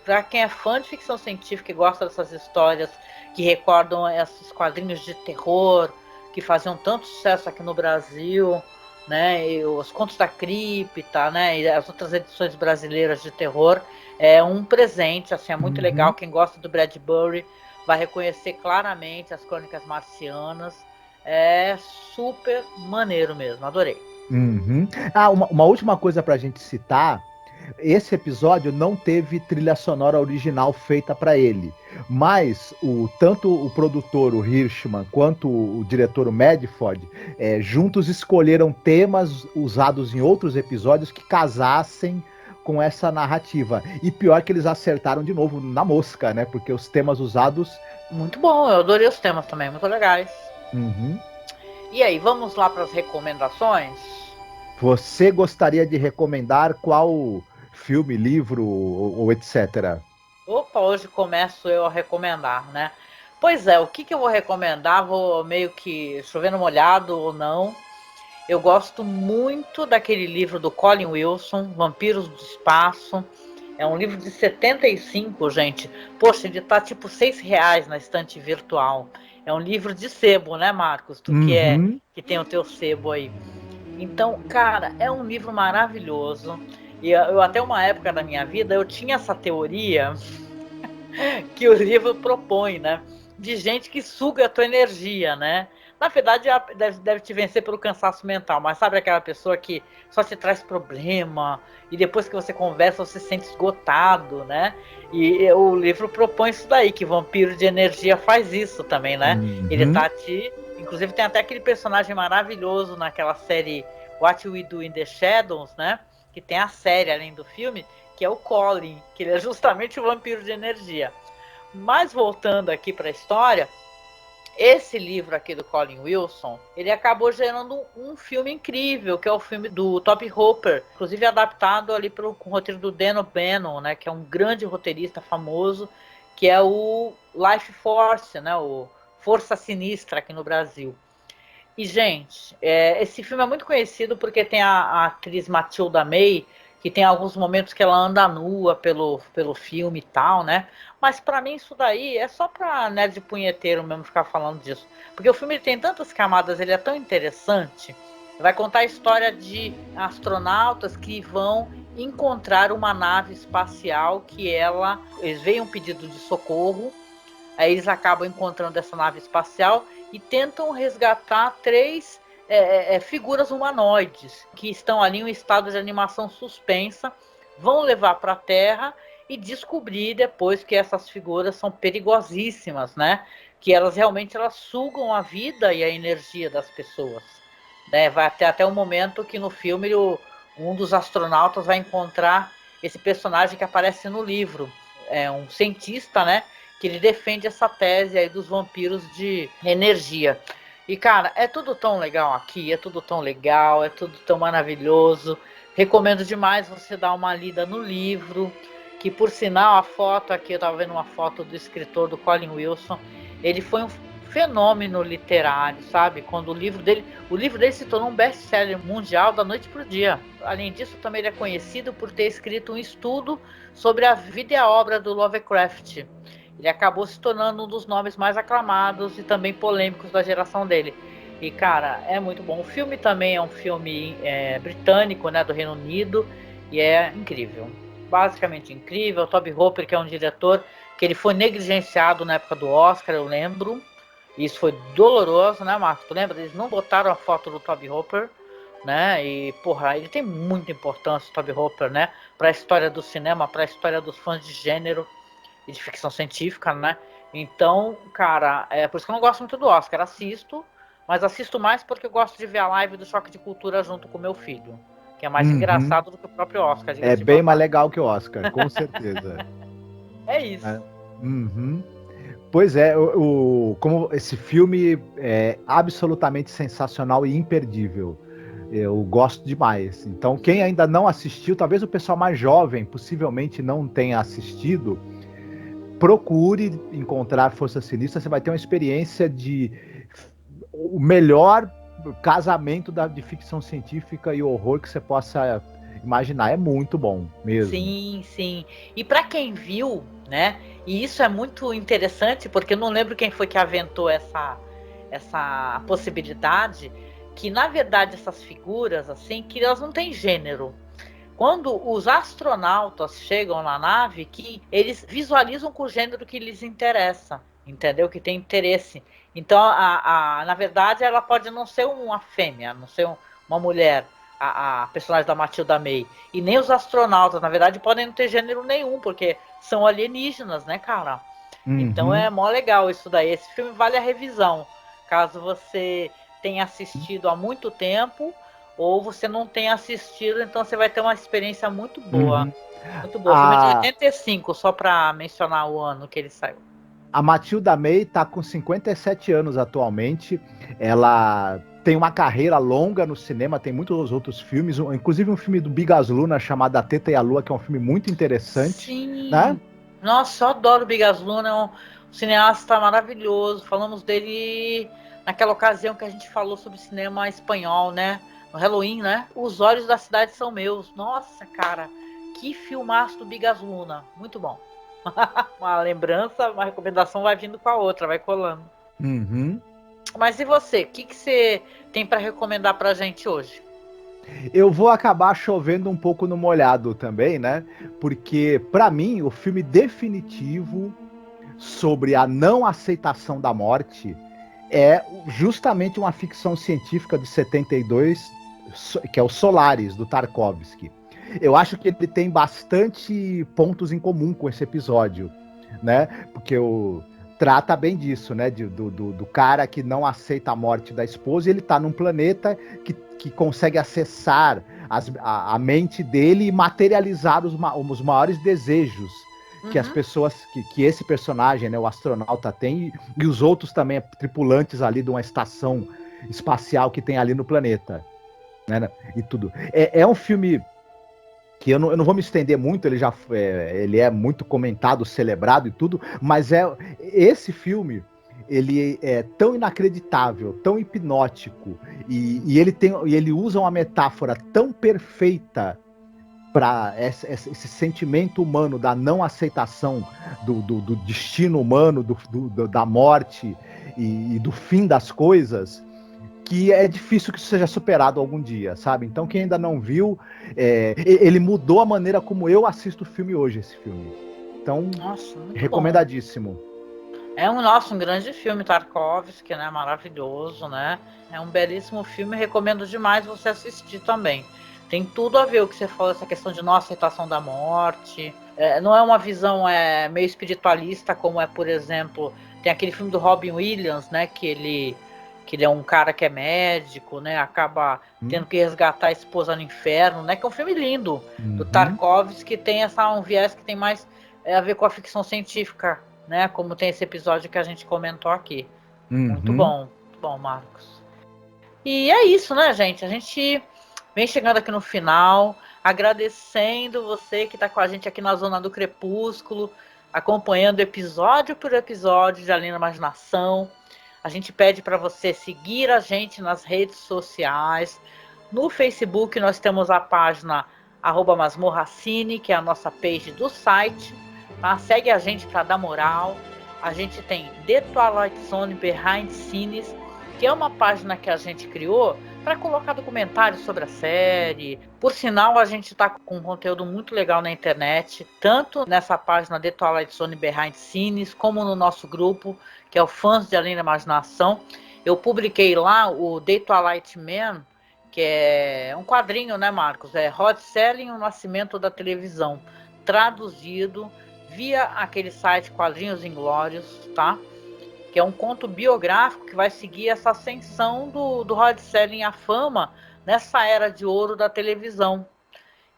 Para quem é fã de ficção científica e gosta dessas histórias que recordam esses quadrinhos de terror que faziam tanto sucesso aqui no Brasil, né? E os Contos da Cripta, né? E as outras edições brasileiras de terror, é um presente, assim, é muito legal. Quem gosta do Bradbury vai reconhecer claramente as Crônicas Marcianas. É super maneiro mesmo, adorei. Uma última coisa pra gente citar. Esse episódio não teve trilha sonora original feita para ele, mas tanto o produtor, o Hirschman, quanto o diretor, o Medford, juntos escolheram temas usados em outros episódios que casassem com essa narrativa. E pior que eles acertaram de novo na mosca, né? Porque os temas usados... Muito bom, eu adorei os temas também, muito legais. E aí, vamos lá para as recomendações? Você gostaria de recomendar qual filme, livro ou etc? Opa, hoje começo eu a recomendar, né? Pois é, o que eu vou recomendar? Vou meio que chovendo molhado ou não. Eu gosto muito daquele livro do Colin Wilson, Vampiros do Espaço. É um livro de 75, gente. Poxa, ele tá tipo R$6 na estante virtual. É um livro de sebo, né, Marcos? Tu que tem o teu sebo aí. Então, cara, é um livro maravilhoso. E eu até uma época da minha vida, eu tinha essa teoria que o livro propõe, né? De gente que suga a tua energia, né? Na verdade, deve te vencer pelo cansaço mental, mas sabe aquela pessoa que só te traz problema e depois que você conversa você se sente esgotado, né? E o livro propõe isso daí, que Vampiro de Energia faz isso também, né? Ele tá inclusive tem até aquele personagem maravilhoso naquela série What We Do in the Shadows, né? Que tem a série além do filme, que é o Colin, que ele é justamente o vampiro de energia. Mas voltando aqui para a história, esse livro aqui do Colin Wilson, ele acabou gerando um filme incrível, que é o filme do Toby Hooper, inclusive adaptado ali com o roteiro do Dan O'Bannon, né, que é um grande roteirista famoso, que é o Life Force, né, o Força Sinistra aqui no Brasil. E, gente, esse filme é muito conhecido porque tem a atriz Matilda May, que tem alguns momentos que ela anda nua pelo filme e tal, né? Mas pra mim isso daí é só pra nerd punheteiro mesmo ficar falando disso. Porque o filme tem tantas camadas, ele é tão interessante. Vai contar a história de astronautas que vão encontrar uma nave espacial que eles veem um pedido de socorro, aí eles acabam encontrando essa nave espacial e tentam resgatar 3 figuras humanoides que estão ali em um estado de animação suspensa, vão levar para a Terra e descobrir depois que essas figuras são perigosíssimas, né? Que elas realmente sugam a vida e a energia das pessoas. Né? Vai até o momento que no filme um dos astronautas vai encontrar esse personagem que aparece no livro. É um cientista, né? Que ele defende essa tese aí dos vampiros de energia. E, cara, é tudo tão legal aqui, é tudo tão legal, é tudo tão maravilhoso. Recomendo demais você dar uma lida no livro, que por sinal a foto aqui, eu tava vendo uma foto do escritor, do Colin Wilson, ele foi um fenômeno literário, sabe? Quando o livro dele se tornou um best-seller mundial da noite pro dia. Além disso, também ele é conhecido por ter escrito um estudo sobre a vida e a obra do Lovecraft. Ele acabou se tornando um dos nomes mais aclamados e também polêmicos da geração dele. E, cara, é muito bom. O filme também é um filme britânico, né, do Reino Unido, e é incrível. Basicamente incrível. O Toby Hooper, que é um diretor que ele foi negligenciado na época do Oscar, eu lembro. Isso foi doloroso, né, Marcos? Tu lembra? Eles não botaram a foto do Toby Hooper, né? E, porra, ele tem muita importância, o Toby Hooper, né? Pra história do cinema, pra história dos fãs de gênero e de ficção científica, né? Então, cara, é por isso que eu não gosto muito do Oscar. Assisto, mas assisto mais porque eu gosto de ver a live do Choque de Cultura junto com meu filho, que é mais engraçado do que o próprio Oscar. É bem mais legal que o Oscar, com certeza. É isso. Pois é, como esse filme é absolutamente sensacional e imperdível. Eu gosto demais. Então, quem ainda não assistiu, talvez o pessoal mais jovem possivelmente não tenha assistido, procure encontrar Força Sinistra. Você vai ter uma experiência de o melhor casamento de ficção científica e horror que você possa imaginar. É muito bom mesmo. Sim, sim. E para quem viu, né? E isso é muito interessante, porque eu não lembro quem foi que aventou essa possibilidade, que na verdade essas figuras, assim, que elas não têm gênero. Quando os astronautas chegam na nave, que eles visualizam com o gênero que lhes interessa, entendeu? Que tem interesse. Então, na verdade, ela pode não ser uma fêmea, não ser uma mulher, a personagem da Matilda May. E nem os astronautas, na verdade, podem não ter gênero nenhum, porque são alienígenas, né, cara? Então é mó legal isso daí. Esse filme vale a revisão, caso você tenha assistido há muito tempo, ou você não tenha assistido, então você vai ter uma experiência muito boa. Muito boa. O filme é de 85, só pra mencionar o ano que ele saiu. A Matilda May tá com 57 anos atualmente. Ela tem uma carreira longa no cinema, tem muitos outros filmes, inclusive um filme do Bigas Luna chamado A Teta e a Lua, que é um filme muito interessante. Sim. Né? Nossa, eu adoro o Bigas Luna, é um cineasta maravilhoso. Falamos dele naquela ocasião que a gente falou sobre cinema espanhol, né? No Halloween, né? Os Olhos da Cidade São Meus. Nossa, cara, que filmaço do Bigas Luna. Muito bom. Uma lembrança, uma recomendação vai vindo com a outra, vai colando. Mas e você? O que você tem para recomendar pra gente hoje? Eu vou acabar chovendo um pouco no molhado também, né? Porque, pra mim, o filme definitivo sobre a não aceitação da morte é justamente uma ficção científica de 72, que é o Solaris, do Tarkovsky. Eu acho que ele tem bastante pontos em comum com esse episódio, né? Porque trata bem disso, né? Do cara que não aceita a morte da esposa, e ele tá num planeta que consegue acessar a mente dele e materializar os maiores desejos que as pessoas, que esse personagem, né, o astronauta, tem, e os outros também tripulantes ali de uma estação espacial que tem ali no planeta, né? E tudo. É um filme que eu não vou me estender muito, ele é muito comentado, celebrado e tudo, mas esse filme, ele é tão inacreditável, tão hipnótico, e ele usa uma metáfora tão perfeita para esse sentimento humano da não aceitação do destino humano, da morte e do fim das coisas, que é difícil que isso seja superado algum dia, sabe? Então, quem ainda não viu, ele mudou a maneira como eu assisto o filme hoje, esse filme. Então, Nossa, muito recomendadíssimo. Bom. É um grande filme, Tarkovsky, né? Maravilhoso, né? É um belíssimo filme, recomendo demais você assistir também. Tem tudo a ver o que você falou, essa questão de não aceitação da morte. Não é uma visão meio espiritualista, como é, por exemplo, tem aquele filme do Robin Williams, né? Que ele é um cara que é médico, né? Acaba tendo que resgatar a esposa no inferno, né? Que é um filme lindo, do Tarkovsky, que tem um viés que tem mais a ver com a ficção científica, né? Como tem esse episódio que a gente comentou aqui. Muito bom, Marcos. E é isso, né, gente? A gente vem chegando aqui no final, agradecendo você que está com a gente aqui na Zona do Crepúsculo, acompanhando episódio por episódio de Além da Imaginação. A gente pede para você seguir a gente nas redes sociais. No Facebook nós temos a página @masmorracine, que é a nossa page do site. Tá? Segue a gente para dar moral. A gente tem The Twilight Zone Behind Scenes, que é uma página que a gente criou para colocar documentários sobre a série. Por sinal, a gente está com um conteúdo muito legal na internet, tanto nessa página The Twilight Zone Behind Scenes, como no nosso grupo, que é o Fãs de Além da Imaginação. Eu publiquei lá o The Twilight Man, que é um quadrinho, né, Marcos? É Rod Serling, o Nascimento da Televisão, traduzido via aquele site Quadrinhos Inglórios, tá? Que é um conto biográfico que vai seguir essa ascensão do Rod Serling à fama nessa era de ouro da televisão.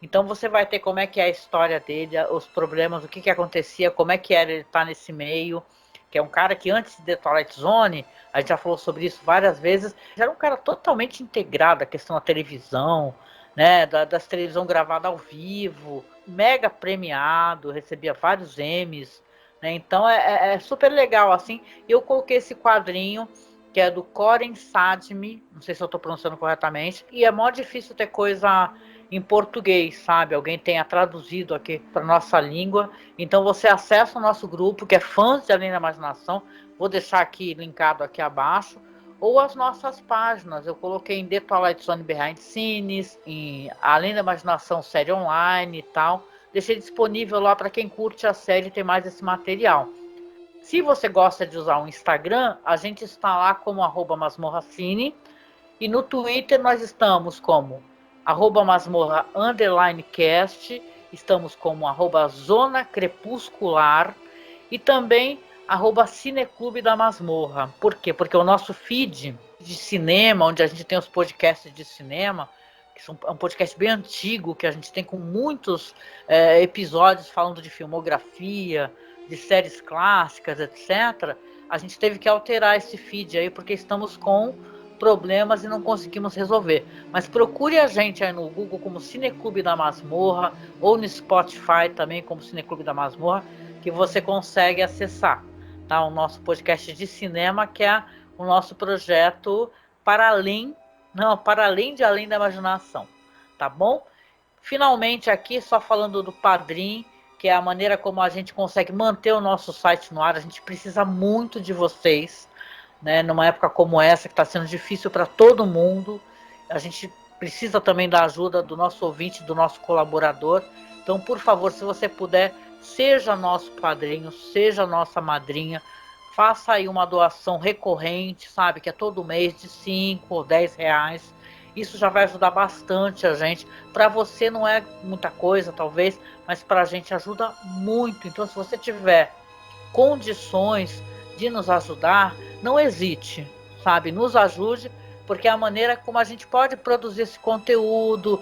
Então você vai ter como é que é a história dele, os problemas, o que acontecia, como é que era ele estar nesse meio, que é um cara que antes de The Twilight Zone, a gente já falou sobre isso várias vezes, já era um cara totalmente integrado à questão da televisão, né, das televisão gravada ao vivo, mega premiado, recebia vários Emmys, né, então é super legal, assim. Eu coloquei esse quadrinho, que é do Coren Sadmi, não sei se eu estou pronunciando corretamente, e é mó difícil ter coisa em português, sabe? Alguém tenha traduzido aqui para nossa língua. Então você acessa o nosso grupo, que é Fãs de Além da Imaginação, vou deixar aqui linkado aqui abaixo, ou as nossas páginas. Eu coloquei em The Twilight Zone Behind Scenes, em Além da Imaginação série online e tal. Deixei disponível lá para quem curte a série e tem mais esse material. Se você gosta de usar o Instagram, a gente está lá como @masmorracine, e no Twitter nós estamos como @masmorra_cast, estamos como @zona crepuscular e também @cineclube da masmorra. Por quê? Porque o nosso feed de cinema, onde a gente tem os podcasts de cinema, que é um podcast bem antigo, que a gente tem com muitos episódios falando de filmografia, de séries clássicas, etc. A gente teve que alterar esse feed aí, porque estamos com problemas e não conseguimos resolver. Mas procure a gente aí no Google como Cineclube da Masmorra, ou no Spotify também como Cineclube da Masmorra, que você consegue acessar, tá? O nosso podcast de cinema, que é o nosso projeto para além de Além da Imaginação, tá bom? Finalmente aqui, só falando do Padrim, que é a maneira como a gente consegue manter o nosso site no ar. A gente precisa muito de vocês, né? Numa época como essa, que está sendo difícil para todo mundo. A gente precisa também da ajuda do nosso ouvinte, do nosso colaborador. Então, por favor, se você puder, seja nosso padrinho, seja nossa madrinha, faça aí uma doação recorrente, sabe? Que é todo mês de 5 ou 10 reais. Isso já vai ajudar bastante a gente. Para você não é muita coisa, talvez, mas para a gente ajuda muito. Então, se você tiver condições de nos ajudar, não hesite, sabe? Nos ajude, porque é a maneira como a gente pode produzir esse conteúdo.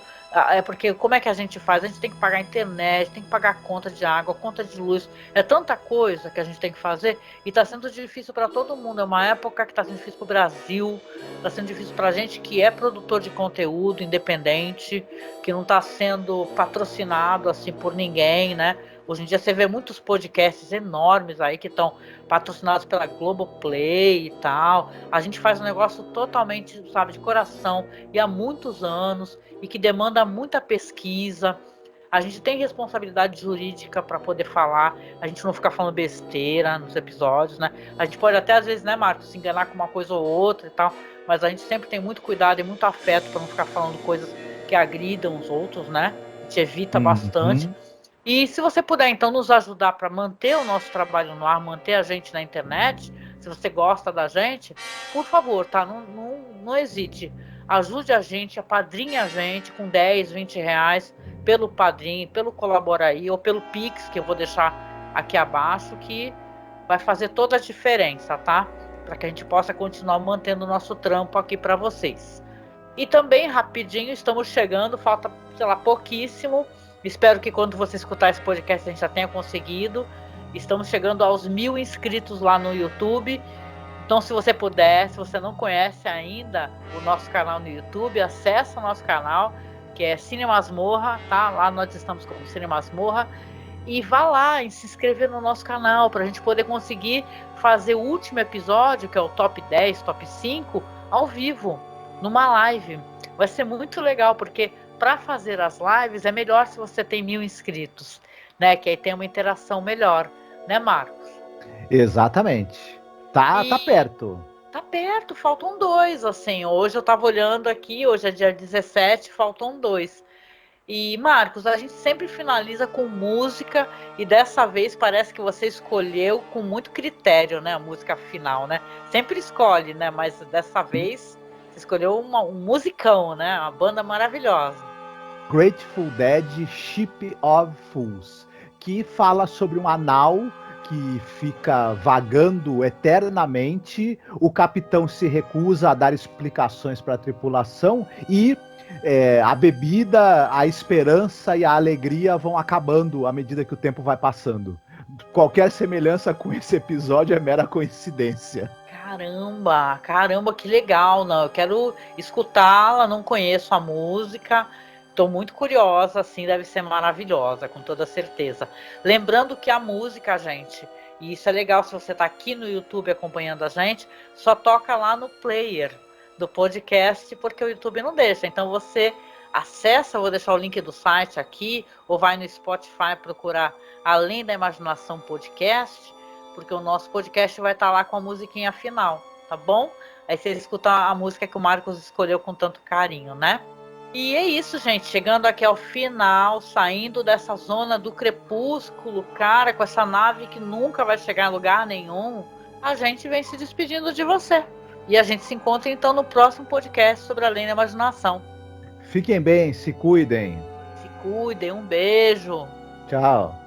É porque como é que a gente faz? A gente tem que pagar a internet, tem que pagar a conta de água, a conta de luz. É tanta coisa que a gente tem que fazer e está sendo difícil para todo mundo. É uma época que está sendo difícil para o Brasil, está sendo difícil para a gente que é produtor de conteúdo independente, que não está sendo patrocinado assim por ninguém, né? Hoje em dia você vê muitos podcasts enormes aí que estão patrocinados pela Globoplay e tal. A gente faz um negócio totalmente, sabe, de coração e há muitos anos e que demanda muita pesquisa. A gente tem responsabilidade jurídica para poder falar. A gente não fica falando besteira nos episódios, né? A gente pode até às vezes, né, Marcos, se enganar com uma coisa ou outra e tal, mas a gente sempre tem muito cuidado e muito afeto para não ficar falando coisas que agridam os outros, né? A gente evita bastante. E se você puder, então, nos ajudar para manter o nosso trabalho no ar, manter a gente na internet, se você gosta da gente, por favor, tá? Não hesite. Ajude a gente, apadrinhe a gente com 10, 20 reais pelo Padrim, pelo Colaboraí ou pelo Pix, que eu vou deixar aqui abaixo, que vai fazer toda a diferença, tá? Para que a gente possa continuar mantendo o nosso trampo aqui para vocês. E também, rapidinho, estamos chegando, falta, sei lá, pouquíssimo. Espero que quando você escutar esse podcast a gente já tenha conseguido. Estamos chegando aos 1000 inscritos lá no YouTube. Então, se você puder, se você não conhece ainda o nosso canal no YouTube, acessa o nosso canal, que é Cine Masmorra, tá? Lá nós estamos como Cine Masmorra. E vá lá e se inscrever no nosso canal para a gente poder conseguir fazer o último episódio, que é o Top 10, Top 5, ao vivo, numa live. Vai ser muito legal, porque para fazer as lives é melhor se você tem 1000 inscritos, né? Que aí tem uma interação melhor, né, Marcos? Exatamente. Tá perto. Tá perto, faltam 2, assim. Hoje eu tava olhando aqui, hoje é dia 17, faltam 2. E, Marcos, a gente sempre finaliza com música e dessa vez parece que você escolheu com muito critério, né, a música final, né? Sempre escolhe, né, mas dessa vez você escolheu um musicão, né, uma banda maravilhosa. Grateful Dead, Ship of Fools, que fala sobre um anal que fica vagando eternamente, o capitão se recusa a dar explicações para a tripulação e a bebida, a esperança e a alegria vão acabando à medida que o tempo vai passando. Qualquer semelhança com esse episódio é mera coincidência. Caramba, que legal, não? Eu quero escutá-la, não conheço a música. Estou muito curiosa, assim, deve ser maravilhosa, com toda certeza. Lembrando que a música, gente, e isso é legal se você está aqui no YouTube acompanhando a gente, só toca lá no player do podcast, porque o YouTube não deixa. Então você acessa, vou deixar o link do site aqui, ou vai no Spotify procurar Além da Imaginação Podcast, porque o nosso podcast vai estar lá com a musiquinha final, tá bom? Aí você escuta a música que o Marcos escolheu com tanto carinho, né? E é isso, gente. Chegando aqui ao final, saindo dessa zona do crepúsculo, cara, com essa nave que nunca vai chegar em lugar nenhum, a gente vem se despedindo de você. E a gente se encontra então no próximo podcast sobre Além da Imaginação. Fiquem bem, se cuidem. Se cuidem, um beijo. Tchau.